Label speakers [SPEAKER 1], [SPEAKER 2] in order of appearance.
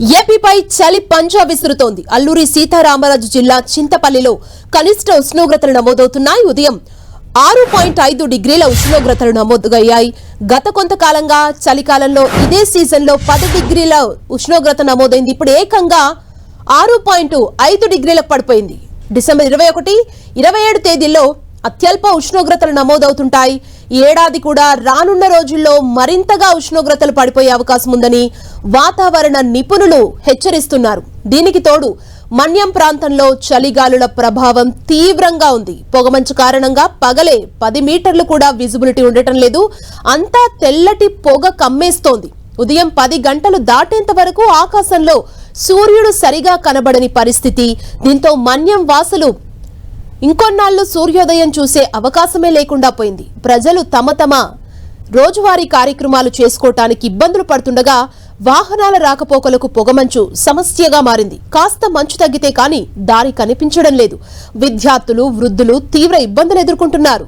[SPEAKER 1] ఏపీపై చలి పంజా విసురుతోంది. అల్లూరి సీతారామరాజు జిల్లా చింతపల్లిలో కనిష్ట ఉష్ణోగ్రతలు నమోదవుతున్నాయి. ఉదయం 6.5 డిగ్రీల ఉష్ణోగ్రతలు నమోదయ్యాయి. గత కొంతకాలంగా చలికాలంలో ఇదే సీజన్లో 10 డిగ్రీల ఉష్ణోగ్రత నమోదైంది. ఇప్పుడు ఏకంగా 6.5 డిగ్రీలకు పడిపోయింది. డిసెంబర్ 21, 27 తేదీల్లో అత్యల్ప ఉష్ణోగ్రతలు నమోదవుతుంటాయి. ఈ ఏడాది కూడా రానున్న రోజుల్లో మరింతగా ఉష్ణోగ్రతలు పడిపోయే అవకాశం ఉందని వాతావరణ నిపుణులు హెచ్చరిస్తున్నారు. దీనికి తోడు మన్యం ప్రాంతంలో చలిగాలుల ప్రభావం తీవ్రంగా ఉంది. పొగమంచు కారణంగా పగలే 10 మీటర్లు కూడా విజిబిలిటీ ఉండటం లేదు. అంతా తెల్లటి పొగ కమ్మేస్తోంది. ఉదయం 10 గంటలు దాటేంత వరకు ఆకాశంలో సూర్యుడు సరిగా కనబడని పరిస్థితి. దీంతో మన్యం వాసులు ఇంకొన్నాళ్లు సూర్యోదయం చూసే అవకాశమే లేకుండా పోయింది. ప్రజలు తమ రోజువారీ కార్యక్రమాలు చేసుకోవటానికి ఇబ్బందులు పడుతుండగా వాహనాల రాకపోకలకు పొగమంచు సమస్యగా మారింది. కాస్త మంచు తగ్గితే కానీ దారి కనిపించడం లేదు. విద్యార్థులు, వృద్ధులు తీవ్ర ఇబ్బందులు ఎదుర్కొంటున్నారు.